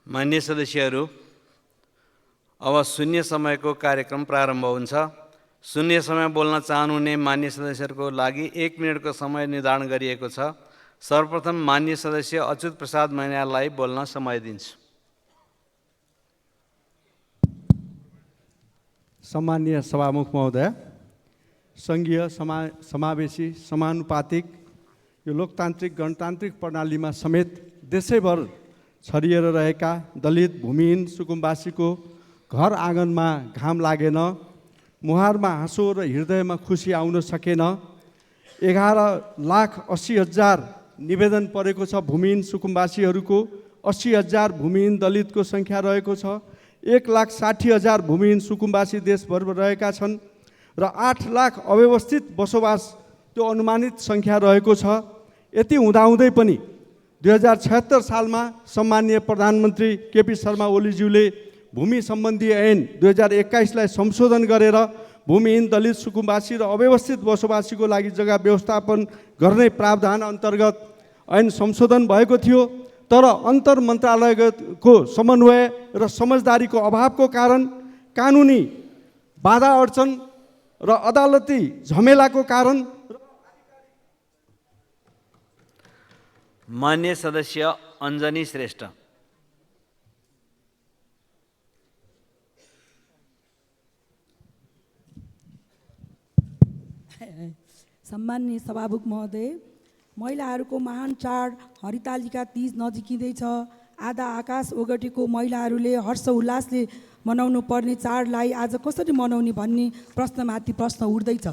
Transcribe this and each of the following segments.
मान्य सदस्यहरू, अब शून्य समयको कार्यक्रम प्रारम्भ हुन्छ। शून्य समय बोल्न चाहनुहुने मान्य सदस्यहरूको लागि 1 मिनेटको समय निर्धारण गरिएको छ। सर्वप्रथम मान्य सदस्य अच्युत प्रसाद मैनाललाई बोल्न समय दिन्छु। सम्मानीय सभामुख महोदय, सङ्घीय समावेशी समानुपातिक यो लोकतान्त्रिक गणतान्त्रिक प्रणालीमा समेत देशैभर छरिएर रहेका दलित भूमिहीन सुकुम्बासीको घर आँगनमा घाम लागेन, मुहारमा हाँसो र हृदयमा खुसी आउन सकेन। 11,80,000 निवेदन परेको छ भूमिहीन सुकुम्बासीहरूको, 80,000 भूमिहीन दलितको सङ्ख्या रहेको छ, 1,60,000 भूमिहीन सुकुम्बासी देशभर रहेका छन् र 8 लाख अव्यवस्थित बसोबास त्यो अनुमानित सङ्ख्या रहेको छ। यति हुँदाहुँदै पनि 2076 सालमा सम्मानीय प्रधानमन्त्री केपी शर्मा ओलीज्यूले भूमि सम्बन्धी ऐन 2021लाई संशोधन गरेर भूमिहीन दलित सुकुम्बासी र अव्यवस्थित बसोबासीको लागि जग्गा व्यवस्थापन गर्ने प्रावधान अन्तर्गत ऐन संशोधन भएको थियो। तर अन्तर मन्त्रालयको समन्वय र समझदारीको अभावको कारण, कानुनी बाधा अडचन र अदालती झमेलाको कारण मान्य सदस्य अञ्जनी श्रेष्ठ। सम्माननीय सभामुख महोदय, महिलाहरूको महान चाड हरितालिका तीज नजिकिँदैछ। आधा आकाश ओगटेको महिलाहरूले हर्ष उल्लासले मनाउनु पर्ने चाडलाई आज कसरी मनाउने भन्ने प्रश्नमाथि प्रश्न उठ्दैछ।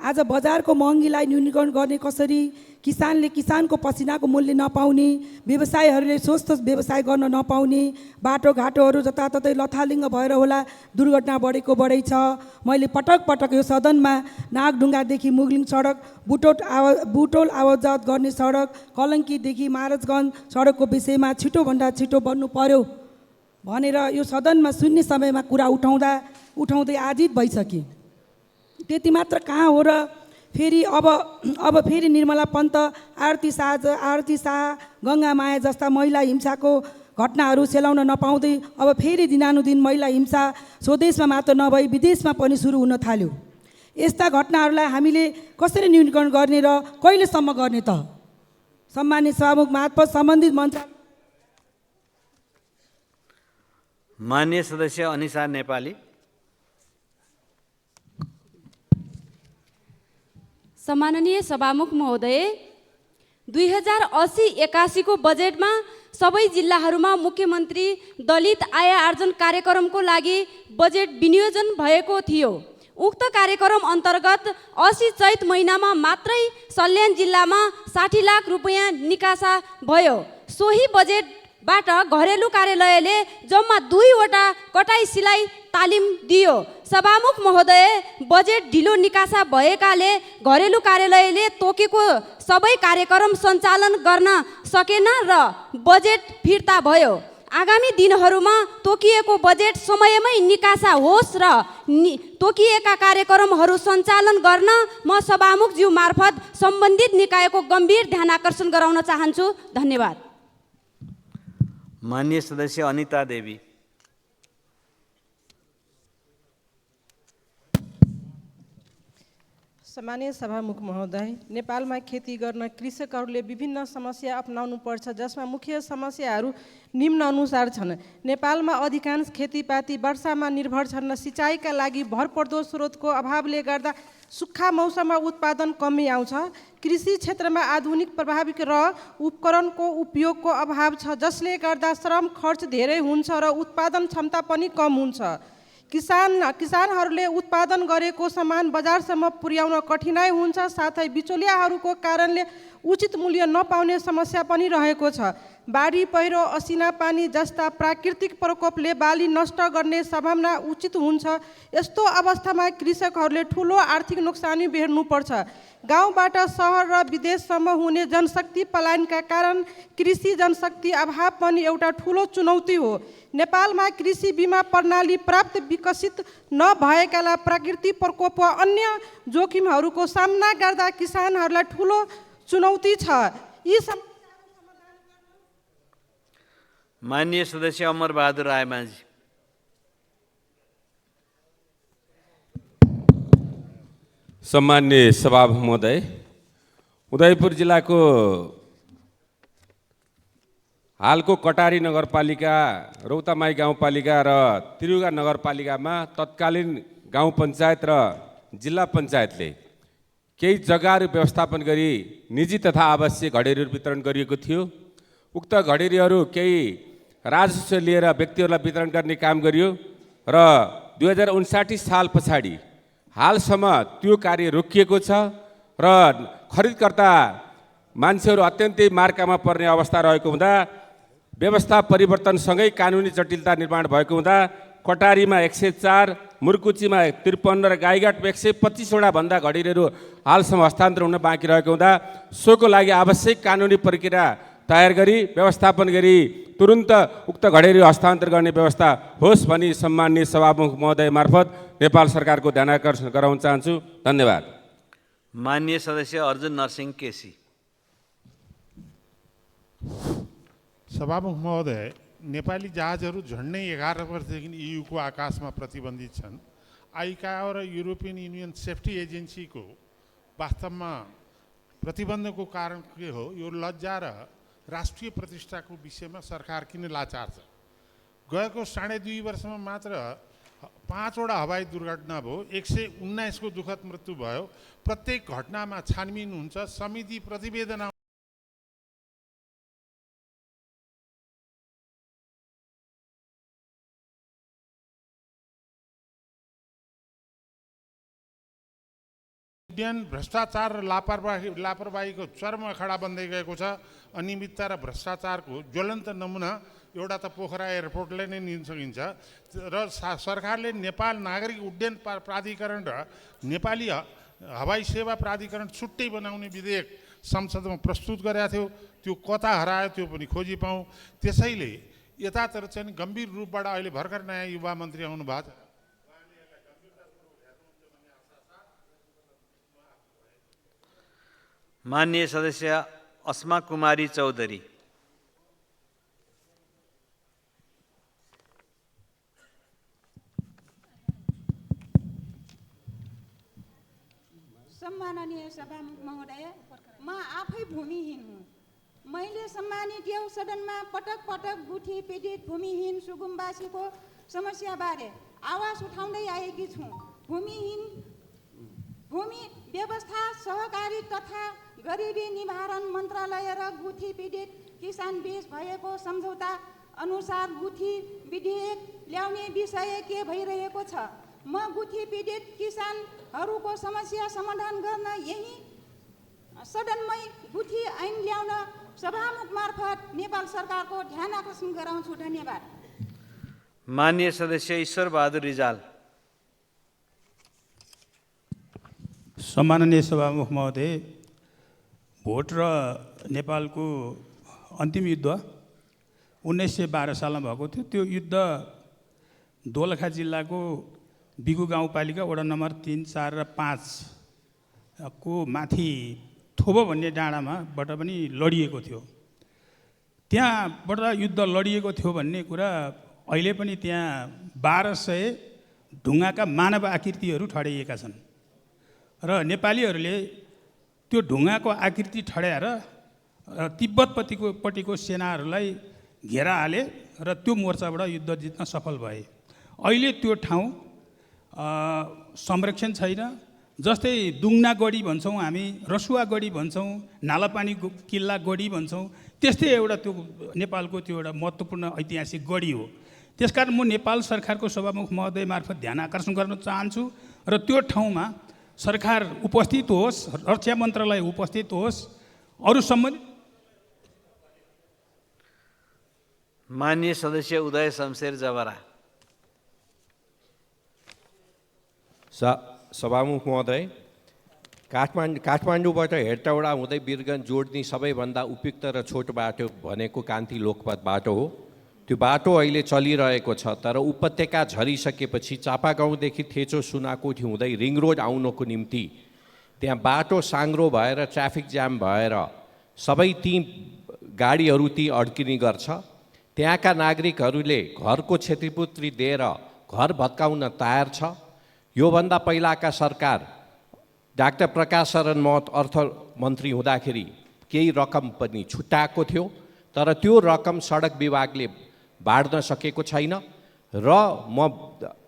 आज बजारको महँगीलाई न्यूनीकरण गर्ने कसरी, किसानले किसानको पसिनाको मूल्य नपाउने, व्यवसायीहरूले स्वस्थ व्यवसाय गर्न नपाउने, बाटोघाटोहरू जताततै लथालिङ्ग भएर होला दुर्घटना बढेको बढै छ। मैले पटक पटक यो सदनमा नागढुङ्गादेखि मुगलिङ सडक, बुटोल आवाजात गर्ने सडक, कलङ्कीदेखि महाराजगञ्ज सडकको विषयमा छिटोभन्दा छिटो बन्नु पर्यो भनेर यो सदनमा शून्य समयमा कुरा उठाउँदै आजित भइसके। त्यति मात्र कहाँ हो र फेरि अब फेरि निर्मला पन्त, आरती शाह, गङ्गा माया जस्ता महिला हिंसाको घटनाहरू सेलाउन नपाउँदै अब फेरि दिनानुदिन महिला हिंसा स्वदेशमा मात्र नभई विदेशमा पनि सुरु हुन थाल्यो। यस्ता घटनाहरूलाई हामीले कसरी न्यूनीकरण गर्ने र कहिलेसम्म गर्ने त? सम्मानित सभामुख मार्फत सम्बन्धित मन्त्रालय। मान्य सदस्य अनिसा नेपाली। सम्माननीय सभामुख महोदय, 2080-81 को बजेटमा सबै जिल्लाहरूमा मुख्यमन्त्री दलित आय आर्जन कार्यक्रमको लागि बजेट विनियोजन भएको थियो। उक्त कार्यक्रम अन्तर्गत 80 चैत महिनामा मात्रै सल्यान जिल्लामा 60 लाख रुपैयाँ निकासा भयो। सोही बजेटबाट घरेलु कार्यालयले जम्मा 2वटा कटाई सिलाइ तालिम दियो। सभामुख महोदय, बजेट ढिलो निकासा भएकाले घरेलु कार्यालयले तोकेको सबै कार्यक्रम सञ्चालन गर्न सकेन र बजेट फिर्ता भयो। आगामी दिनहरूमा तोकिएको बजेट समयमै निकासा होस् र तोकिएका कार्यक्रमहरू सञ्चालन गर्न म सभामुखज्यू मार्फत सम्बन्धित निकायको गम्भीर ध्यान आकर्षण गराउन चाहन्छु। धन्यवाद। मान्य सदस्य अनिता देवी। सम्मानीय सभामुख महोदय, नेपालमा खेती गर्न कृषकहरूले विभिन्न समस्या अपनाउनु पर्छ, जसमा मुख्य समस्याहरू निम्न अनुसार छन्। नेपालमा अधिकांश खेतीपाती वर्षामा निर्भर छन्। सिँचाइका लागि भरपर्दो स्रोतको अभावले गर्दा सुक्खा मौसममा उत्पादन कमी आउँछ। कृषि क्षेत्रमा आधुनिक प्रभाविक र उपकरणको उपयोगको अभाव छ, जसले गर्दा श्रम खर्च धेरै हुन्छ र उत्पादन क्षमता पनि कम हुन्छ। किसानहरूले उत्पादन गरेको सामान बजारसम्म पुर्याउन कठिनाइ हुन्छ, साथै बिचौलियाहरूको कारणले उचित मूल्य नपाउने समस्या पनि रहेको छ। बाढी, पहिरो, असिना पानी जस्ता प्राकृतिक प्रकोपले बाली नष्ट गर्ने सम्भावना उचित हुन्छ। यस्तो अवस्थामा कृषकहरूले ठुलो आर्थिक नोक्सानी बेर्नुपर्छ। गाउँबाट सहर र विदेशसम्म हुने जनशक्ति पलायनका कारण कृषि जनशक्ति अभाव पनि एउटा ठुलो चुनौती हो। नेपालमा कृषि बीमा प्रणाली पर्याप्त विकसित नभएकाले प्राकृतिक प्रकोप वा अन्य जोखिमहरूको सामना गर्दा किसानहरूलाई ठुलो चुनौती छ। यी माननीय सदस्य अमरबहादुर रायमाझी। सम्मान्य सभामुख महोदय, उदयपुर जिल्लाको हालको कटारी नगरपालिका, रौतामाई गाउँपालिका र त्रियुगा नगरपालिकामा तत्कालीन गाउँ पञ्चायत र जिल्ला पञ्चायतले केही जग्गाहरू व्यवस्थापन गरी निजी तथा आवासीय घडेरीहरू वितरण गरिएको थियो। उक्त घडेरीहरू केही राजस्व लिएर व्यक्तिहरूलाई वितरण गर्ने काम गरियो र 2059 साल पछाडि हालसम्म त्यो कार्य रोकिएको छ र खरिदकर्ता मान्छेहरू अत्यन्तै मार्कामा पर्ने अवस्था रहेको हुँदा व्यवस्था परिवर्तनसँगै कानुनी जटिलता निर्माण भएको हुँदा कटारीमा 104, मुर्कुचीमा 53 र गाईघाटमा 125वटा भन्दा घडेरीहरू हालसम्म हस्तान्तरण हुन बाँकी रहेको हुँदा सोको लागि आवश्यक कानुनी प्रक्रिया तयार गरी व्यवस्थापन गरी तुरुन्त उक्त घडेरी हस्तान्तरण गर्ने व्यवस्था होस् भनी सम्माननीय सभामुख महोदय मार्फत नेपाल सरकारको ध्यानाकर्षण गराउन चाहन्छु। धन्यवाद। माननीय सदस्य अर्जुन नरसिंह केसी। सभामुख महोदय, नेपाली जहाजहरू झन्डै 11 वर्षदेखि EUको आकाशमा प्रतिबन्धित छन्। आइकाओ र युरोपियन युनियन सेफ्टी एजेन्सीको वास्तवमा प्रतिबन्धको कारण के हो? यो लज्जा र राष्ट्रिय प्रतिष्ठाको विषयमा सरकार किन लाचार छ? गएको 2.5 वर्षमा मात्र 5वटा हवाई दुर्घटना भयो, 119 को दुःखद मृत्यु भयो। प्रत्येक घटनामा छानबिन हुन्छ, समिति प्रतिवेदन उड्डयन भ्रष्टाचार र लापरवाहीको चरम अखाडा बन्दै गएको छ। अनियमितता र भ्रष्टाचारको ज्वलन्त नमुना एउटा त पोखरा एयरपोर्टले नै लिन सकिन्छ र सरकारले नेपाल नागरिक उड्डयन प्राधिकरण र नेपाली हवाई सेवा प्राधिकरण छुट्टै बनाउने विधेयक संसदमा प्रस्तुत गरेका थियो। त्यो कता हरायो त्यो पनि खोजी पाऊँ। त्यसैले यतातिर चाहिँ गम्भीर रूपबाट अहिले भर्खर नयाँ युवा मन्त्री आउनु भएको छ। माननीय सदस्य अस्मा कुमारी चौधरी। सम्माननीय सभामुख महोदय, म आफै भूमिहीन हुँ। मैले सम्मानित यो सदनमा पटक पटक गुठी पीडित भूमिहीन सुकुम्बासीको समस्याबारे आवाज उठाउँदै आएकी छु। भूमि व्यवस्था सहकारी तथा गरिबी निवारण मन्त्रालय र गुठी पीडित किसान बीच भएको सम्झौता अनुसार गुठी विधेयक ल्याउने विषय के भइरहेको छ? म गुठी पीडित किसानहरूको समस्या समाधान गर्न यही सदनमै गुठी ऐन ल्याउन सभामुख मार्फत नेपाल सरकारको ध्यान आकर्षण गराउँछु। धन्यवाद। माननीय सदस्य ईश्वर बहादुर रिजाल। सम्माननीय सभामुख महोदय, भोट र नेपालको अन्तिम युद्ध 1912 सालमा भएको थियो। त्यो युद्ध दोलखा जिल्लाको बिगु गाउँपालिका वडा नम्बर 3, 4 र 5 को माथि थोबो भन्ने डाँडामाबाट पनि लडिएको थियो। त्यहाँबाट युद्ध लडिएको थियो भन्ने कुरा अहिले पनि त्यहाँ 1200 ढुङ्गाका मानव आकृतिहरू ठडाइएका छन् र नेपालीहरूले त्यो ढुङ्गाको आकृति ठड्याएर तिब्बतपट्टिको सेनाहरूलाई घेरा हाले र त्यो मोर्चाबाट युद्ध जित्न सफल भए। अहिले त्यो ठाउँ संरक्षण छैन। जस्तै दुङ्ना गढी भन्छौँ हामी, रसुवा गढी भन्छौँ, नालापानी किल्ला गढी भन्छौँ, त्यस्तै एउटा त्यो नेपालको त्यो एउटा महत्त्वपूर्ण ऐतिहासिक गढी हो। त्यसकारण म नेपाल सरकारको सभामुख महोदय मार्फत ध्यान आकर्षण गर्न चाहन्छु र त्यो ठाउँमा सरकार उपस्थित होस्, रक्षा मन्त्रालय उपस्थित होस्, अरू सम्बन्धित। माननीय सदस्य उदय शमशेर जवरा। सभामुख महोदय, काठमाडौँबाट हेटौडा हुँदै वीरगञ्ज जोड्ने सबैभन्दा उपयुक्त र छोटो बाटो भनेको कान्ति लोकपथ बाटो हो। त्यो बाटो अहिले चलिरहेको छ, तर उपत्यका झरिसकेपछि चापागाउँदेखि थेचो सुनाकोठी हुँदै रिङ रोड आउनको निम्ति त्यहाँ बाटो साङ्ग्रो भएर ट्राफिक जाम भएर सबै ती गाडीहरू ती अड्किने गर्छ। त्यहाँका नागरिकहरूले घरको क्षतिपूर्ति दिएर घर भत्काउन तयार छ। योभन्दा पहिलाका सरकार डाक्टर प्रकाश शरण महत अर्थमन्त्री हुँदाखेरि केही रकम पनि छुट्याएको थियो, तर त्यो रकम सडक विभागले बाँड्न सकेको छैन। र म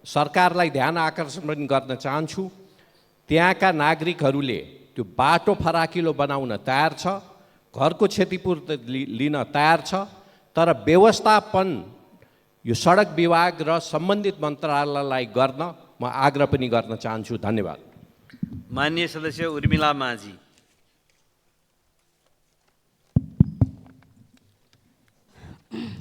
सरकारलाई ध्यान आकर्षण गर्न चाहन्छु, त्यहाँका नागरिकहरूले त्यो बाटो फराकिलो बनाउन तयार छ, घरको क्षतिपूर्ति लिन तयार छ, तर व्यवस्थापन यो सडक विभाग र सम्बन्धित मन्त्रालयलाई गर्न म आग्रह पनि गर्न चाहन्छु। धन्यवाद। माननीय सदस्य उर्मिला माझी।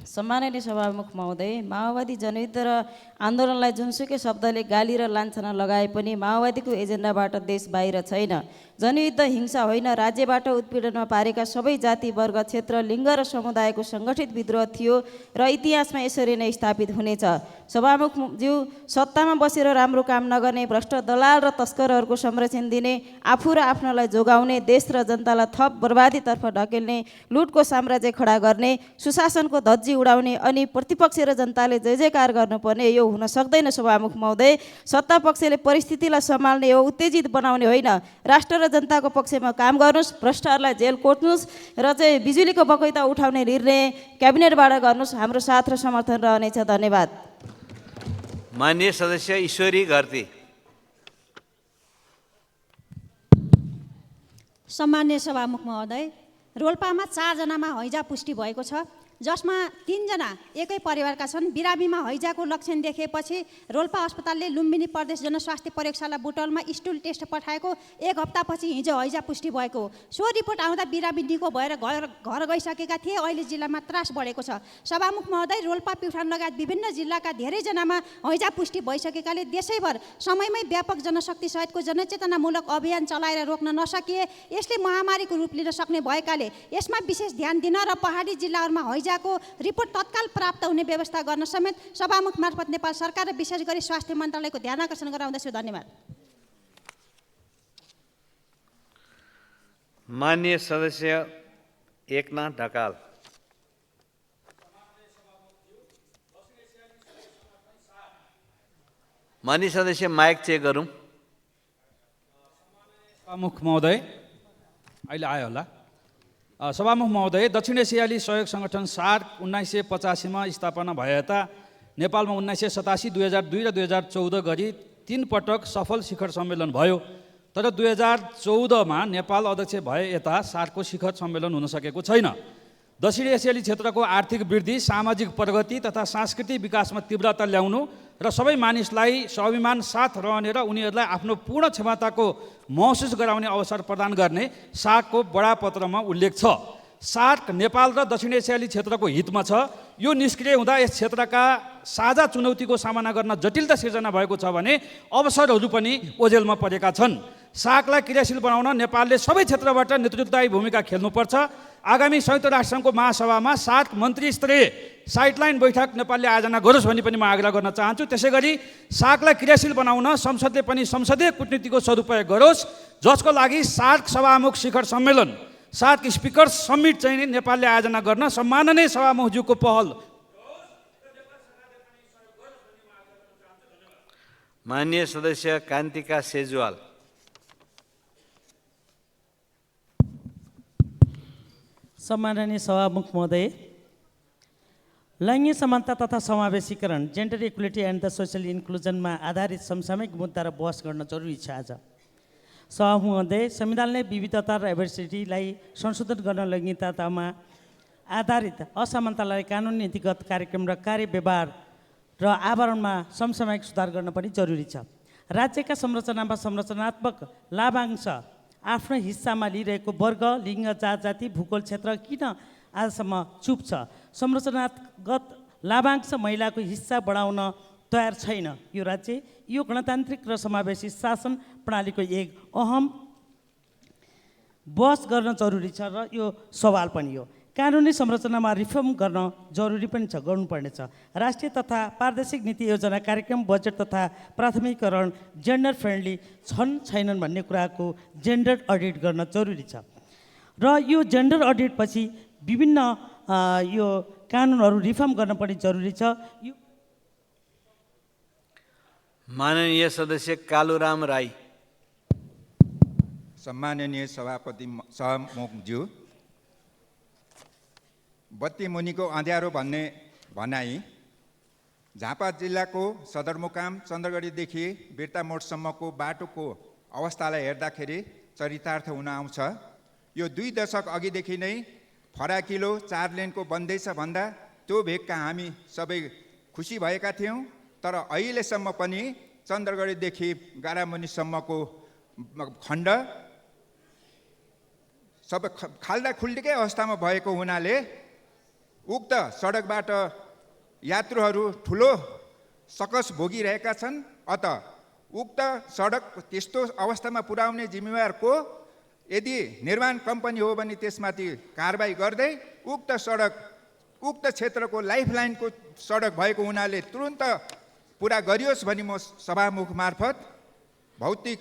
सम्माननीय सभामुख महोदय, माओवादी जनयुद्ध र आन्दोलनलाई जुनसुकै शब्दले गाली र लान्छना लगाए पनि माओवादीको एजेन्डाबाट देश बाहिर छैन। जनयुद्ध हिंसा होइन, राज्यबाट उत्पीडनमा पारेका सबै जाति वर्ग क्षेत्र लिङ्ग र समुदायको सङ्गठित विद्रोह थियो र इतिहासमा यसरी नै स्थापित हुनेछ। सभामुखज्यू, सत्तामा बसेर राम्रो काम नगर्ने, भ्रष्ट दलाल र तस्करहरूको संरक्षण दिने, आफू र आफ्नोलाई जोगाउने, देश र जनतालाई थप बर्बादीतर्फ ढकेल्ने, लुटको साम्राज्य खडा गर्ने, सुशासनको धज्जी उडाउने अनि प्रतिपक्ष र जनताले जय जयकार गर्नुपर्ने, यो हुन सक्दैन। सभामुख महोदय, सत्ता पक्षले परिस्थितिलाई सम्हाल्ने हो, उत्तेजित बनाउने होइन। राष्ट्र र जनताको पक्षमा काम गर्नुहोस्, भ्रष्टहरूलाई जेल कोट्नुहोस् र चाहिँ बिजुलीको बकैता उठाउने निर्णय क्याबिनेटबाट गर्नुहोस्। हाम्रो साथ र समर्थन रहनेछ। धन्यवाद। माननीय सदस्य ईश्वरी घरती। सम्माननीय सभामुख महोदय, रोल्पामा 4 जनामा हैजा पुष्टि भएको छ, जसमा 3 जना एकै परिवारका छन्। बिरामीमा हैजाको लक्षण देखेपछि रोल्पा अस्पतालले लुम्बिनी प्रदेश जनस्वास्थ्य प्रयोगशाला बुटवलमा स्टुल टेस्ट पठाएको 1 हप्तापछि हिजो हैजा पुष्टि भएको। सो रिपोर्ट आउँदा बिरामी निको भएर घर गइसकेका थिए। अहिले जिल्लामा त्रास बढेको छ। सभामुख महोदय, रोल्पा, प्युठान लगायत विभिन्न जिल्लाका धेरैजनामा हैजा पुष्टि भइसकेकाले देशैभर समयमै व्यापक जनशक्ति सहितको जनचेतनामूलक अभियान चलाएर रोक्न नसकिए यसले महामारीको रूप लिन सक्ने भएकाले यसमा विशेष ध्यान दिन र पहाडी जिल्लाहरूमा हैजाको रिपोर्ट तत्काल प्राप्त हुने व्यवस्था गर्न समेत सभामुख मार्फत नेपाल सरकार र विशेष गरी स्वास्थ्य मन्त्रालयको ध्यान आकर्षण गराउँदछु। धन्यवाद। माननीय सदस्य एकनाथ ढकाल। माननीय सदस्य माइक चेक गरौँ। सभामुख महोदय, अहिले आयो होला। सभामुख महोदय, दक्षिण एसियाली सहयोग सङ्गठन सार्क 1985 स्थापना भए यता नेपालमा 1987, 2002 र 2014 गरी 3 पटक सफल शिखर सम्मेलन भयो। तर 2014मा नेपाल अध्यक्ष भए यता सार्कको शिखर सम्मेलन हुन सकेको छैन। दक्षिण एसियाली क्षेत्रको आर्थिक वृद्धि, सामाजिक प्रगति तथा सांस्कृतिक विकासमा तीव्रता ल्याउनु र सबै मानिसलाई स्वाभिमान साथ रहने र उनीहरूलाई आफ्नो पूर्ण क्षमताको महसुस गराउने अवसर प्रदान गर्ने सार्कको बडापत्रमा उल्लेख छ। सार्क नेपाल र दक्षिण एसियाली क्षेत्रको हितमा छ। यो निष्क्रिय हुँदा यस क्षेत्रका साझा चुनौतीको सामना गर्न जटिलता सिर्जना भएको छ भने अवसरहरू पनि ओझेलमा परेका छन्। सार्कलाई क्रियाशील बनाउन नेपालले सबै क्षेत्रबाट नेतृत्वदायी भूमिका खेल्नुपर्छ। आगामी संयुक्त राष्ट्रसङ्घको महासभामा सार्क मन्त्री स्तरीय साइडलाइन बैठक नेपालले आयोजना गरोस् भन्ने पनि म आग्रह गर्न चाहन्छु। त्यसै गरी सार्कलाई क्रियाशील बनाउन संसदले पनि संसदीय कूटनीतिको सदुपयोग गरोस्, जसको लागि सार्क सभामुख शिखर सम्मेलन, सार्क स्पिकर्स समिट चाहिँ नेपालले आयोजना गर्न सम्माननीय सभामुखज्यूको पहल। माननीय सदस्य कान्तिका सेजवाल। सम्माननीय सभामुख महोदय, लैङ्गिक समानता तथा समावेशीकरण, gender equality and the social इन्क्लुजनमा आधारित समसामयिक मुद्दा र बहस गर्न जरुरी छ। आज सभामुख महोदय, संविधानले विविधता र डाइभर्सिटीलाई संशोधन गर्न लैङ्गिकतामा आधारित असमानतालाई कानुन, नीतिगत कार्यक्रम र कार्य व्यवहार र आवरणमा समसामयिक सुधार गर्न पनि जरुरी छ। राज्यका संरचनामा संरचनात्मक लाभांश आफ्नो हिस्सामा लिइरहेको वर्ग, लिङ्ग, जाति, भूगोल क्षेत्र किन आजसम्म चुप छ? संरचनागत लाभांश महिलाको हिस्सा बढाउन तयार छैन यो राज्य। यो गणतान्त्रिक र समावेशी शासन प्रणालीको एक अहम बहस गर्न जरुरी छ र यो सवाल पनि हो। कानुनी संरचनामा रिफर्म गर्न जरुरी पनि छ, गर्नुपर्नेछ। राष्ट्रिय तथा प्रादेशिक नीति योजना, कार्यक्रम, बजेट तथा प्राथमिकरण जेन्डर फ्रेन्डली छन् छैनन् भन्ने कुराको जेन्डर अडिट गर्न जरुरी छ। र यो जेन्डर अडिट पछि विभिन्न यो कानुनहरू रिफर्म गर्नुपर्ने जरुरी छ। यो माननीय सदस्य कालुराम राई। सम्माननीय सभापति सहमुखज्यू, बत्ती मुनिको अँध्यारो भन्ने भनाई झापा जिल्लाको सदरमुकाम चन्द्रगढीदेखि बिर्ता मोडसम्मको बाटोको अवस्थालाई हेर्दाखेरि चरितार्थ हुन आउँछ। यो 2 दशक अघिदेखि नै फराकिलो 4 लेनको बन्दैछ भन्दा त्यो भेगका हामी सबै खुसी भएका थियौँ। तर अहिलेसम्म पनि चन्द्रगढीदेखि गारामुनिसम्मको खण्ड सबै खाल्डा खुल्डीकै अवस्थामा भएको हुनाले उक्त सडकबाट यात्रुहरू ठुलो सकस भोगिरहेका छन्। अत उक्त सडक त्यस्तो अवस्थामा पुर्याउने जिम्मेवार को? यदि निर्माण कम्पनी हो भने त्यसमाथि कारबाही गर्दै उक्त सडक उक्त क्षेत्रको लाइफलाइनको सडक भएको हुनाले तुरुन्त पुरा गरियोस् भनी म सभामुख मार्फत भौतिक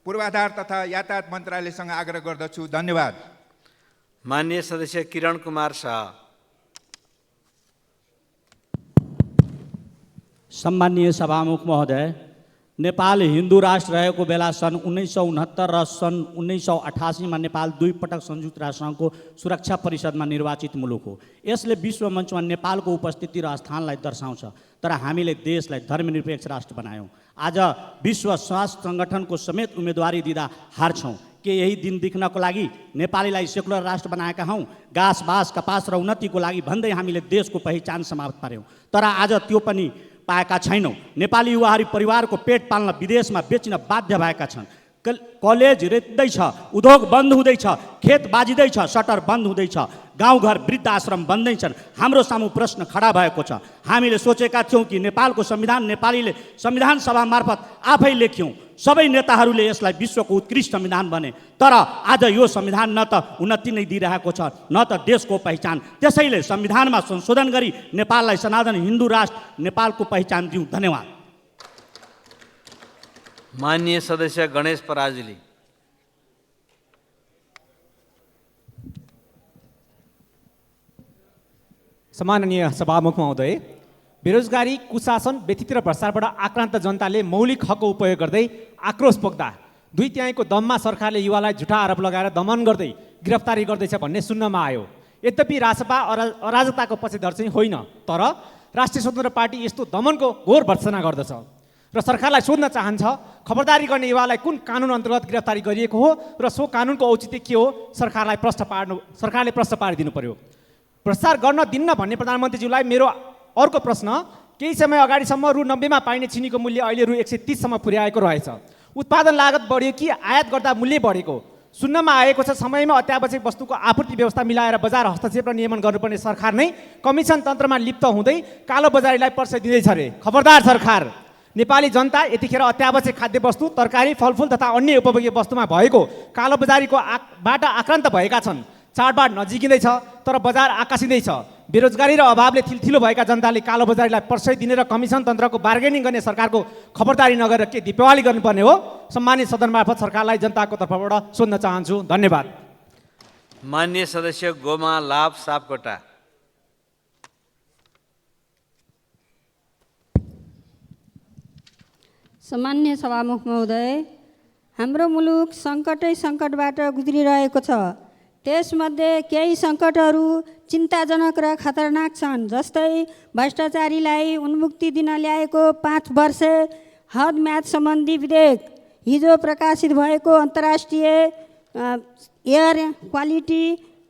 पूर्वाधार तथा यातायात मन्त्रालयसँग आग्रह गर्दछु। धन्यवाद। माननीय सदस्य किरण कुमार शाह। सम्माननीय सभामुख महोदय, नेपाल हिन्दू राष्ट्र रहेको बेला सन् 1969 र सन् 1988 मा नेपाल 2 पटक संयुक्त राष्ट्रसङ्घको सुरक्षा परिषदमा निर्वाचित मुलुक हो। यसले विश्व मञ्चमा नेपालको उपस्थिति र स्थानलाई दर्शाउँछ। तर हामीले देशलाई धर्मनिरपेक्ष राष्ट्र बनायौँ। आज विश्व स्वास्थ्य सङ्गठनको समेत उम्मेदवारी दिँदा हार्छौँ। के यही दिन देख्नको लागि नेपालीलाई सेकुलर राष्ट्र बनाएका हौँ? घाँस बाँस कपास र उन्नतिको लागि भन्दै हामीले देशको पहिचान समाप्त पार्यौँ। तर आज त्यो पनि पाएका छैनौँ। नेपाली युवाहरू परिवारको पेट पाल्न विदेशमा बेचिन बाध्य भएका छन्। कलेज रेत्दैछ, उद्योग बन्द हुँदैछ, खेत बाजिँदैछ, सटर बन्द हुँदैछ, गाउँघर वृद्ध आश्रम बन्दैछन्। हाम्रो सामु प्रश्न खडा भएको छ। हामीले सोचेका थियौँ कि नेपालको संविधान नेपालीले संविधान सभा मार्फत आफै लेख्यौँ। सबै नेताहरूले यसलाई विश्वको उत्कृष्ट संविधान बने। तर आज यो संविधान न त उन्नति नै दिइरहेको छ, न त देशको पहिचान। त्यसैले संविधानमा संशोधन गरी नेपाललाई सनातन हिन्दू राष्ट्र नेपालको पहिचान दिउँ। धन्यवाद। माननीय सदस्य गणेश पराजुली। सम्माननीय सभामुख महोदय, बेरोजगारी, कुशासन, व्यथित र भ्रष्टाचारबाट आक्रान्त जनताले मौलिक हकको उपयोग गर्दै आक्रोश पोख्दा 2 तिहाईको दममा सरकारले युवालाई झुटा आरोप लगाएर दमन गर्दै गिरफ्तारी गर्दैछ भन्ने सुन्नमा आयो। यद्यपि रासपा अराजकताको पक्षधर चाहिँ होइन, तर राष्ट्रिय स्वतन्त्र पार्टी यस्तो दमनको घोर भर्त्सना गर्दछ र सरकारलाई सोध्न चाहन्छ, खबरदारी गर्ने युवालाई कुन कानुन अन्तर्गत गिरफ्तारी गरिएको हो र सो कानुनको औचित्य के हो? सरकारले प्रश्न पारिदिनु पर्यो। भ्रष्टाचार गर्न दिन्न भन्ने प्रधानमन्त्रीज्यूलाई मेरो अर्को प्रश्न, केही समय अगाडिसम्म रु 90 मा पाइने चिनीको मूल्य अहिले रु 130 सम्म पुर्याएको रहेछ। उत्पादन लागत बढ्यो कि आयात गर्दा मूल्य बढेको? सुन्नमा आएको छ समयमा अत्यावश्यक वस्तुको आपूर्ति व्यवस्था मिलाएर बजार हस्तक्षेप र नियमन गर्नुपर्ने सरकार नै कमिसन तन्त्रमा लिप्त हुँदै कालो बजारीलाई पर्छ दिँदैछ रे। खबरदार सरकार। नेपाली जनता यतिखेर अत्यावश्यक खाद्य वस्तु, तरकारी, फलफुल तथा अन्य उपभोग्य वस्तुमा भएको कालो बजारीको बाट आक्रान्त भएका छन्। चाडबाड नजिकिँदैछ तर बजार आकासिँदैछ। बेरोजगारी र अभावले थिलथिलो भएका जनताले कालो बजारीलाई पर्सै दिने र कमिसन तन्त्रको बार्गेनिङ गर्ने सरकारको खबरदारी नगरेर के दिपावली गर्नुपर्ने हो? सम्मानित सदन मार्फत सरकारलाई जनताको तर्फबाट सोध्न चाहन्छु। धन्यवाद। माननीय सदस्य गोमा लाभ सापकोटा। सम्मान्य सभामुख महोदय, हाम्रो मुलुक सङ्कटबाट गुज्रिरहेको छ। त्यसमध्ये केही सङ्कटहरू चिन्ताजनक र खतरनाक छन्। जस्तै भ्रष्टाचारीलाई उन्मुक्ति दिन ल्याएको 5 वर्षे हद म्याद सम्बन्धी विधेयक, हिजो प्रकाशित भएको अन्तर्राष्ट्रिय एयर क्वालिटी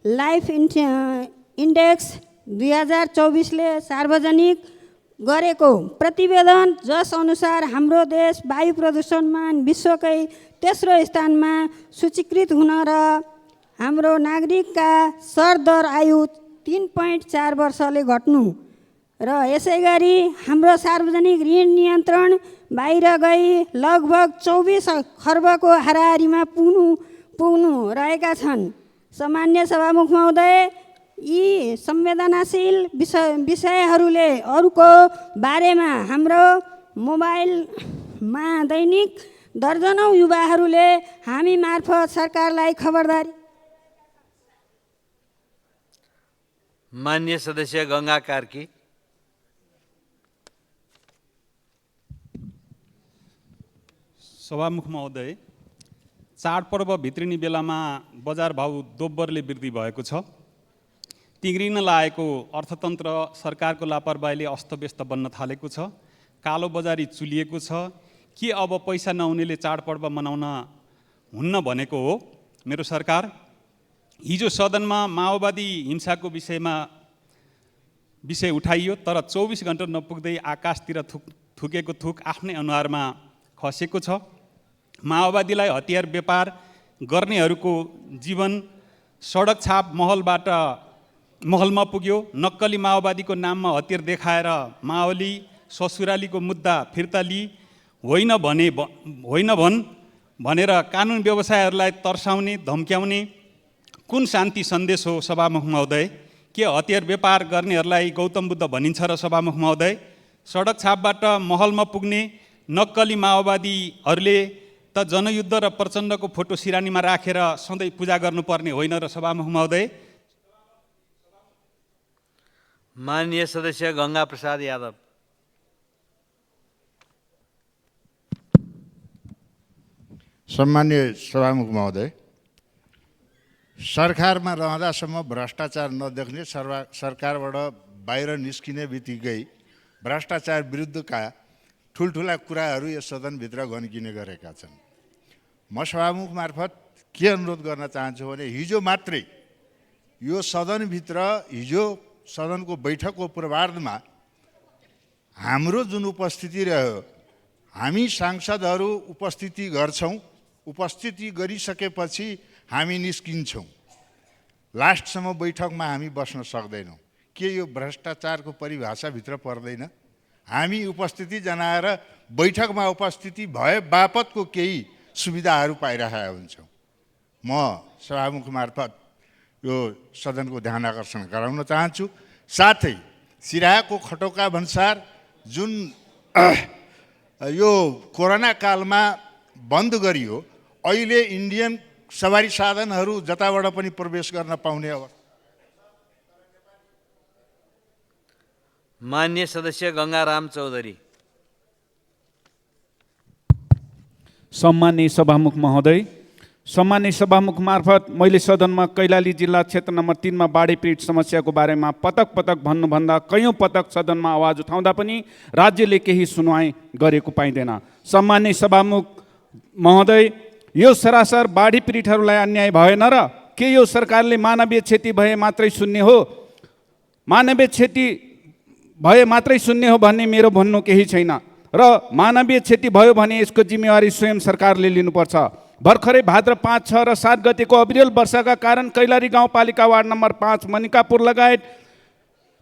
लाइफ इन्डेक्स 2024ले सार्वजनिक गरेको प्रतिवेदन, जस अनुसार हाम्रो देश वायु प्रदूषणमा विश्वकै तेस्रो स्थानमा सूचीकृत हुन र हाम्रो नागरिकका सरदर आयु 3.4 वर्षले घट्नु र यसै गरी हाम्रो सार्वजनिक ऋण नियन्त्रण बाहिर गई लगभग 24 खर्बको हाराहारीमा पुग्नु रहेका छन्। सामान्य सभामुख महोदय, यी संवेदनशील विषयहरूले अरूको बारेमा हाम्रो मोबाइलमा दैनिक दर्जनौँ युवाहरूले हामी मार्फत सरकारलाई खबरदारी। मान्य सदस्य गङ्गा कार्की। सभामुख महोदय, चाडपर्व भित्रिने बेलामा बजार भाउ दोब्बरले वृद्धि भएको छ। तिग्रिन लागेको अर्थतन्त्र सरकारको लापरवाहीले अस्तव्यस्त बन्न थालेको छ। कालो बजारी चुलिएको छ। के अब पैसा नहुनेले चाडपर्व मनाउन हुन्न भनेको हो मेरो सरकार? हिजो सदनमा माओवादी हिंसाको विषय उठाइयो, तर 24 घण्टा नपुग्दै आकाशतिर थुकेको थुक आफ्नै अनुहारमा खसेको छ। माओवादीलाई हतियार व्यापार गर्नेहरूको जीवन सडक छाप महलमा पुग्यो। नक्कली माओवादीको नाममा हतियार देखाएर माओली ससुरालीको मुद्दा फिर्ता लिई होइन भनेर कानुन व्यवसायहरूलाई तर्साउने धम्क्याउने कुन शान्ति सन्देश हो सभामुख महोदय? के हतियार व्यापार गर्नेहरूलाई गौतम बुद्ध भनिन्छ र सभामुख महोदय? सडक छापबाट महलमा पुग्ने नक्कली माओवादीहरूले त जनयुद्ध र प्रचण्डको फोटो सिरानीमा राखेर सधैँ पूजा गर्नुपर्ने होइन र सभामुख महोदय? माननीय सदस्य गङ्गा प्रसाद यादव। सम्मान्य सभामुख महोदय, सरकारमा रहँदासम्म भ्रष्टाचार नदेख्ने, सरकारबाट बाहिर निस्किने बित्तिकै भ्रष्टाचार विरुद्धका ठुल्ठुला कुराहरू यस सदनभित्र गन्किने गरेका छन्। म सभामुख मार्फत के अनुरोध गर्न चाहन्छु भने हिजो मात्रै यो सदनभित्र हिजो सदनको बैठकको पूर्वार्धमा हाम्रो जुन उपस्थिति रह्यो, हामी सांसदहरू उपस्थिति गर्छौँ, उपस्थिति गरिसकेपछि हामी निस्किन्छौँ। लास्टसम्म बैठकमा हामी बस्न सक्दैनौँ। के यो भ्रष्टाचारको परिभाषाभित्र पर्दैन? हामी उपस्थिति जनाएर बैठकमा उपस्थिति भए बापतको केही सुविधाहरू पाइरहेका हुन्छौँ। म सभामुख मार्फत यो सदनको ध्यान आकर्षण गराउन चाहन्छु। साथै सिराहाको खटोका भन्सार जुन यो कोरोना कालमा बन्द गरियो, अहिले इन्डियन सवारी साधनहरू जताबाट पनि प्रवेश गर्न पाउने अवस्था। मान्य सदस्य गङ्गाराम चौधरी। सम्मान्य सभामुख महोदय, सम्मान्य सभामुख मार्फत मैले सदनमा कैलाली जिल्ला क्षेत्र नम्बर 3 मा बाढी पीडित समस्याको बारेमा पटक पटक भन्नुभन्दा कैयौँ पटक सदनमा आवाज उठाउँदा पनि राज्यले केही सुनवाई गरेको पाइँदैन। सम्मान्य सभामुख महोदय, यो सरासर बाढी पीडितहरूलाई अन्याय भएन र? के यो सरकारले मानवीय क्षति भए मात्रै सुन्ने हो? मानवीय क्षति भए मात्रै सुन्ने हो भन्ने मेरो भन्नु केही छैन र मानवीय क्षति भयो भने यसको जिम्मेवारी स्वयं सरकारले लिनुपर्छ। भर्खरै भाद्र 5, 6 र 7 गतेको अविरल वर्षाका कारण कैलाली गाउँपालिका वार्ड नम्बर 5 मनिकापुर लगायत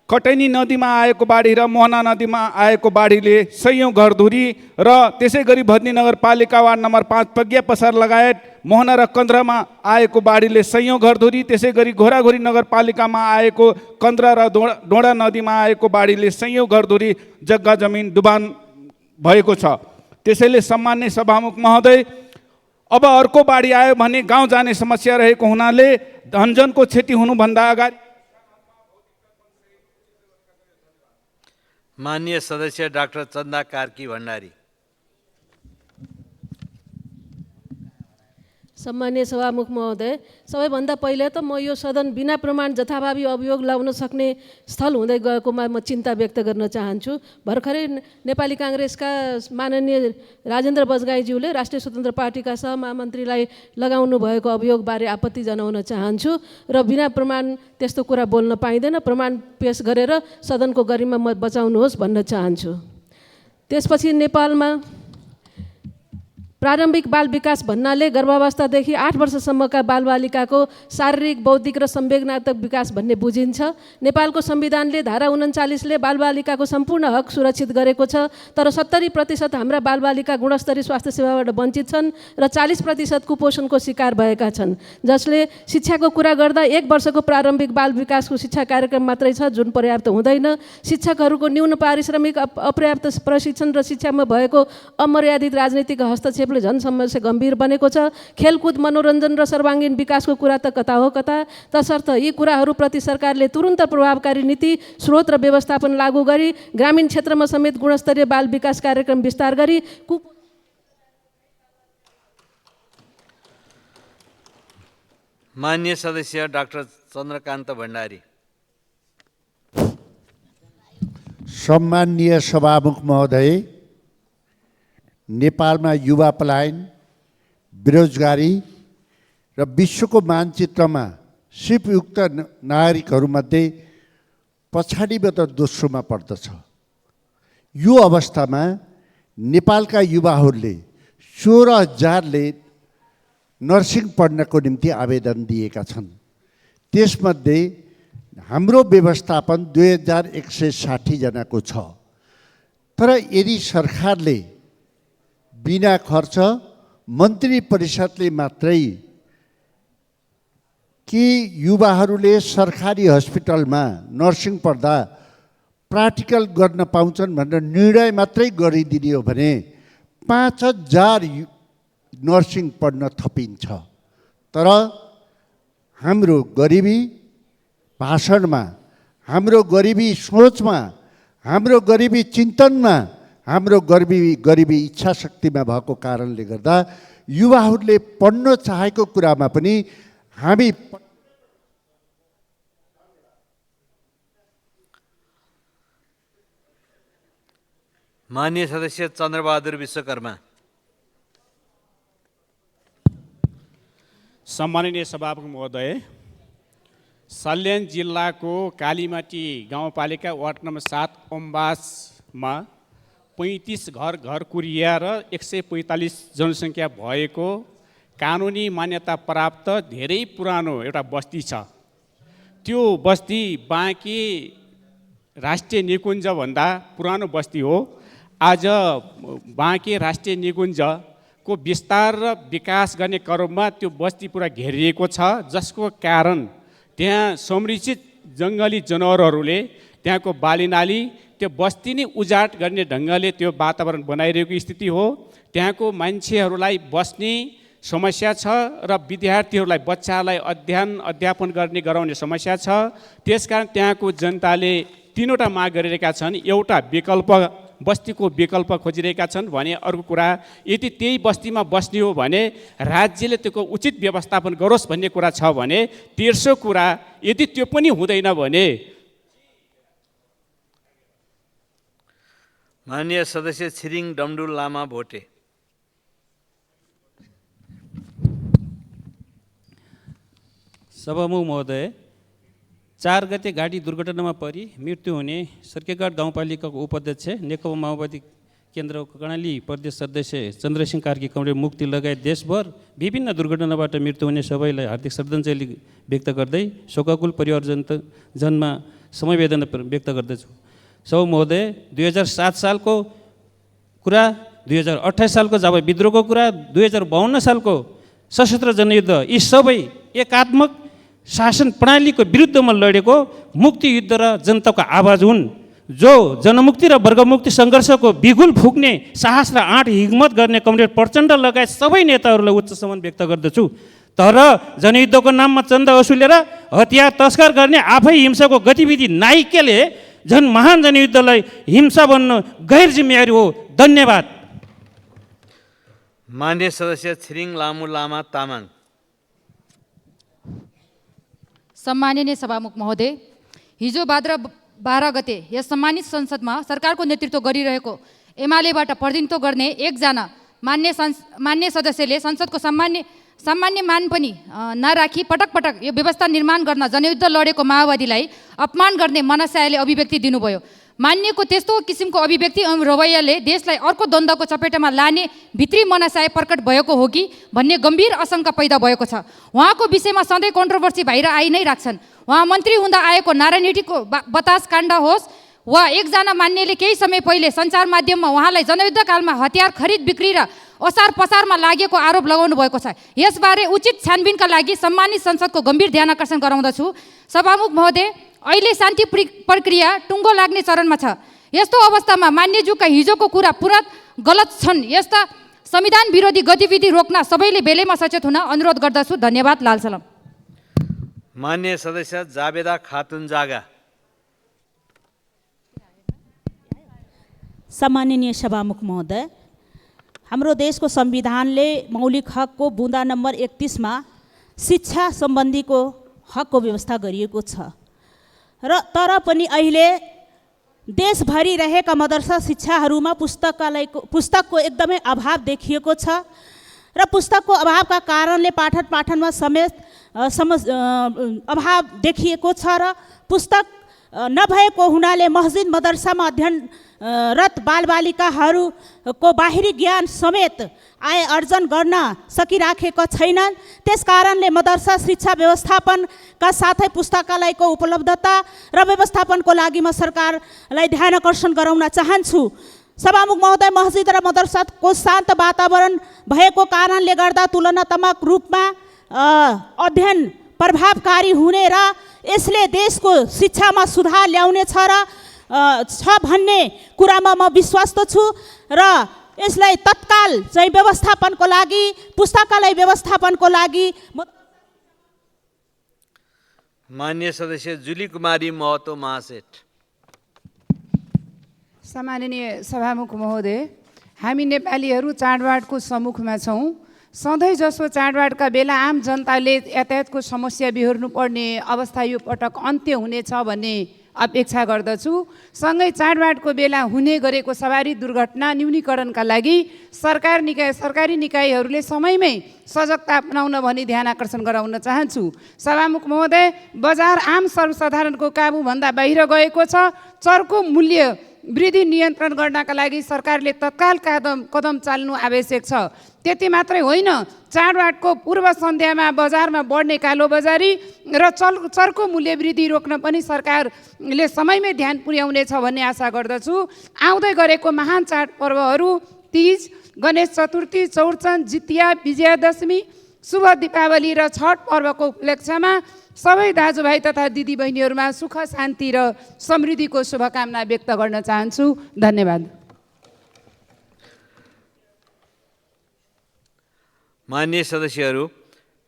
कटैनी नदीमा आएको बाढी र मोहना नदीमा आएको बाढीले सयौँ घरधुरी र त्यसै गरी भद्नी नगरपालिका वार्ड नम्बर 5 पग्या पसार लगायत मोहना र कन्द्रामा आएको बाढीले सयौँ घरधुरी, त्यसै गरी घोराघोरी नगरपालिकामा आएको कन्द्रा र डोडा नदीमा आएको बाढीले सयौँ घरधुरी जग्गा जमिन डुबान भएको छ। त्यसैले सम्मान्य सभामुख महोदय, अब अर्को बाढी आयो भने गाउँ जाने समस्या रहेको हुनाले धनजनको क्षति हुनुभन्दा अगाडि माननीय सदस्य डाक्टर चन्दा कार्की भण्डारी। सम्मान्य सभामुख महोदय, सबैभन्दा पहिले त म यो सदन बिना प्रमाण जथाभावी अभियोग लगाउन सक्ने स्थल हुँदै गएकोमा म चिन्ता व्यक्त गर्न चाहन्छु। भर्खरै नेपाली काङ्ग्रेसका माननीय राजेन्द्र बजगाईज्यूले राष्ट्रिय स्वतन्त्र पार्टीका सहमहामन्त्रीलाई लगाउनु भएको अभियोगबारे आपत्ति जनाउन चाहन्छु र बिना प्रमाण त्यस्तो कुरा बोल्न पाइँदैन। प्रमाण पेश गरेर सदनको गरिमा बचाउनुहोस् भन्न चाहन्छु। त्यसपछि नेपालमा प्रारम्भिक बाल विकास भन्नाले गर्भावस्थादेखि 8 वर्षसम्मका बालबालिकाको शारीरिक, बौद्धिक र संवेदनात्मक विकास भन्ने बुझिन्छ। नेपालको संविधानले धारा 39ले बालबालिकाको सम्पूर्ण हक सुरक्षित गरेको छ, तर 70% हाम्रा बालबालिका गुणस्तरीय स्वास्थ्य सेवाबाट वञ्चित छन् र 40% कुपोषणको शिकार भएका छन्, जसले शिक्षाको कुरा गर्दा 1 वर्षको प्रारम्भिक बाल विकासको शिक्षा कार्यक्रम मात्रै छ जुन पर्याप्त हुँदैन। शिक्षकहरूको न्यून पारिश्रमिक, अपर्याप्त प्रशिक्षण र शिक्षामा भएको अमर्यादित राजनीतिक हस्तक्षेपलाई रूपले झन् समस्या गम्भीर बनेको छ। खेलकुद, मनोरञ्जन र सर्वाङ्गीण विकासको कुरा त कता हो कता। तसर्थ यी कुराहरूप्रति सरकारले तुरुन्त प्रभावकारी नीति, स्रोत र व्यवस्थापन लागू गरी ग्रामीण क्षेत्रमा समेत गुणस्तरीय बाल विकास कार्यक्रम विस्तार गरी मान्य सदस्य डाक्टर चन्द्रकान्त भण्डारी। सम्माननीय सभामुख महोदय, नेपालमा युवा पलायन, बेरोजगारी र विश्वको मानचित्रमा सिपयुक्त नागरिकहरूमध्ये पछाडिबाट दोस्रोमा पर्दछ। यो अवस्थामा नेपालका युवाहरूले 16,000ले नर्सिङ पढ्नको निम्ति आवेदन दिएका छन्। त्यसमध्ये हाम्रो व्यवस्थापन 2160 जनाको छ। तर यदि सरकारले बिना खर्च मन्त्री परिषदले मात्रै कि युवाहरूले सरकारी हस्पिटलमा नर्सिङ पढ्दा प्र्याक्टिकल गर्न पाउँछन् भनेर निर्णय मात्रै गरिदिने हो भने 5,000 नर्सिङ पढ्न थपिन्छ। तर हाम्रो गरिबी भाषणमा, हाम्रो गरिबी सोचमा, हाम्रो गरिबी चिन्तनमा, हाम्रो गरिबी इच्छा शक्तिमा भएको कारणले गर्दा युवाहरूले पढ्न चाहेको कुरामा पनि हामी मान्य सदस्य चन्द्रबहादुर विश्वकर्मा। सम्माननीय सभामुख महोदय, सल्यान जिल्लाको कालीमाटी गाउँपालिका वार्ड नम्बर 7 अम्बासमा 35 घर कुरिया र 145 जनसङ्ख्या भएको कानुनी मान्यता प्राप्त धेरै पुरानो एउटा बस्ती छ। त्यो बस्ती बाँकी राष्ट्रिय निकुञ्जभन्दा पुरानो बस्ती हो। आज बाँकी राष्ट्रिय निकुञ्जको विस्तार र विकास गर्ने क्रममा त्यो बस्ती पुरा घेरिएको छ, जसको कारण त्यहाँ संरक्षित जङ्गली जनावरहरूले त्यहाँको बालीनाली त्यो बस्ती नै उजाड गर्ने ढङ्गले त्यो वातावरण बनाइरहेको स्थिति हो। त्यहाँको मान्छेहरूलाई बस्ने समस्या छ र विद्यार्थीहरूलाई, बच्चाहरूलाई अध्यापन गराउने समस्या छ। त्यसकारण त्यहाँको जनताले 3वटा माग गरिरहेका छन्। एउटा विकल्प, बस्तीको विकल्प खोजिरहेका छन् भने, अर्को कुरा यदि त्यही बस्तीमा बस्ने हो भने राज्यले त्यसको उचित व्यवस्थापन गरोस् भन्ने कुरा छ भने, तेस्रो कुरा यदि त्यो पनि हुँदैन भने मान्य सदस्य छिरिङ डमडुल लामा भोटे। सभामुख महोदय, 4 गते गाडी दुर्घटनामा परि मृत्यु हुने सर्केगाड गाउँपालिकाको उपाध्यक्ष, नेकपा माओवादी केन्द्रको कर्णाली प्रदेश सदस्य चन्द्रसिंह कार्की कमरेड मुक्ति लगायत देशभर विभिन्न दुर्घटनाबाट मृत्यु हुने सबैलाई हार्दिक श्रद्धाञ्जली व्यक्त गर्दै शोकाकुल परिवारजनमा समवेदना व्यक्त गर्दछु। सभामुख महोदय, 2007 सालको कुरा, 2028 सालको जब विद्रोहको कुरा, 2052 सालको सशस्त्र जनयुद्ध, यी सबै एकात्मक शासन प्रणालीको विरुद्धमा लडेको मुक्ति युद्ध र जनताको आवाज हुन्, जो जनमुक्ति र वर्गमुक्ति सङ्घर्षको बिगुल फुक्ने साहस र आँट हिम्मत गर्ने कमरेड प्रचण्ड लगायत सबै नेताहरूलाई उच्च सम्मान व्यक्त गर्दछु। तर जनयुद्धको नाममा चन्दा वसुलेर हतियार तस्कर गर्ने आफै हिंसाको गतिविधि नाइकेले झन् महान जनयुद्धलाई हिंसा बन्न गैर जिम्मेवारी हो। धन्यवाद। मान्य सदस्य छिरिङ लामु लामा तामाङ। सम्माननीय सभामुख महोदय, हिजो भाद्र 12 गते यस सम्मानित संसदमा सरकारको नेतृत्व गरिरहेको एमालेबाट प्रतिनिधित्व गर्ने एकजना मान्य सदस्यले संसदको सामान्य मान पनि नराखी पटक पटक यो व्यवस्था निर्माण गर्न जनयुद्ध लडेको माओवादीलाई अपमान गर्ने मनसायले अभिव्यक्ति दिनुभयो। मान्यको त्यस्तो किसिमको अभिव्यक्ति रवैयाले देशलाई अर्को द्वन्द्वको चपेटामा लाने भित्री मनसाय प्रकट भएको हो कि भन्ने गम्भीर आशंका पैदा भएको छ। उहाँको विषयमा सधैँ कन्ट्रोभर्सी बाहिर आई नै राख्छन्। उहाँ मन्त्री हुँदा आएको नारायणहिटीको बतास काण्ड होस् वा एकजना मान्यले केही समय पहिले सञ्चार माध्यममा उहाँलाई जनयुद्ध कालमा हतियार खरिद बिक्री र असार पसारमा लागेको आरोप लगाउनु भएको छ। यसबारे उचित छानबिनका लागि सम्मानित संसदको गम्भीर ध्यान आकर्षण गराउँदछु। सभामुख महोदय, अहिले शान्ति प्रक्रिया टुङ्गो लाग्ने चरणमा छ। यस्तो अवस्थामा मान्यज्यूका हिजोको कुरा पुरा गलत छन्। यस्ता संविधान विरोधी गतिविधि रोक्न सबैले बेलैमा सचेत हुन अनुरोध गर्दछु। धन्यवाद। लाल सलाम। मान्य सदस्य जाबेदा खातुन जागा। सम्माननीय सभामुख महोदय, हाम्रो देशको संविधानले मौलिक हकको बुँदा नम्बर 31 मा शिक्षा सम्बन्धीको हकको व्यवस्था गरिएको छ र तर पनि अहिले देशभरि रहेका मदरसा शिक्षाहरूमा पुस्तकको एकदमै अभाव देखिएको छ र पुस्तकको अभावका कारणले पाठनमा समेत अभाव देखिएको छ र पुस्तक नभएको हुनाले मस्जिद मदरसामा अध्ययनरत बालबालिकाहरूको बाहिरी ज्ञान समेत आय अर्जन गर्न सकिराखेका छैनन्। त्यस कारणले मदरसा शिक्षा व्यवस्थापनका साथै पुस्तकालयको उपलब्धता र व्यवस्थापनको लागि म सरकारलाई ध्यान आकर्षण गराउन चाहन्छु। सभामुख महोदय, मस्जिद र मदरसाको शान्त वातावरण भएको कारणले गर्दा तुलनात्मक रूपमा अध्ययन प्रभावकारी हुने र यसले देशको शिक्षामा सुधार ल्याउने छ भन्ने कुरामा म विश्वस्त छु र यसलाई तत्काल चाहिँ व्यवस्थापनको लागि पुस्तकालय व्यवस्थापनको लागि मान्य सदस्य जुली कुमारी महतो महासेठ। सम्माननीय सभामुख महोदय, हामी नेपालीहरू चाडबाडको सम्मुखमा छौँ। सधैँ जसो चाडबाडका बेला आम जनताले यातायातको समस्या बिहोर्नु पर्ने अवस्था यो पटक अन्त्य हुनेछ भन्ने अपेक्षा गर्दछु। सँगै चाडबाडको बेला हुने गरेको सवारी दुर्घटना न्यूनीकरणका लागि सरकारी निकायहरूले समयमै सजगता अपनाउन भनी ध्यान आकर्षण गराउन चाहन्छु। सभामुख महोदय, बजार आम सर्वसाधारणको काबुभन्दा बाहिर गएको छ। चर्को मूल्य वृद्धि नियन्त्रण गर्नका लागि सरकारले तत्काल कदम चाल्नु आवश्यक छ। त्यति मात्रै होइन, चाडबाडको पूर्व सन्ध्यामा बजारमा बढ्ने कालोबजारी र चर्को मूल्य वृद्धि रोक्न पनि सरकारले समयमै ध्यान पुर्याउनेछ भन्ने आशा गर्दछु। आउँदै गरेको महान चाडपर्वहरू तीज, गणेश चतुर्थी, चौरचन, जितिया, विजयादशमी, शुभ दीपावली र छठ पर्वको उपलक्ष्यमा सबै दाजुभाइ तथा दिदीबहिनीहरूमा सुख, शान्ति र समृद्धिको शुभकामना व्यक्त गर्न चाहन्छु। धन्यवाद। मान्य सदस्यहरू,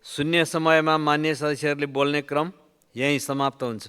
शून्य समयमा मान्य सदस्यहरूले बोल्ने क्रम यही समाप्त हुन्छ।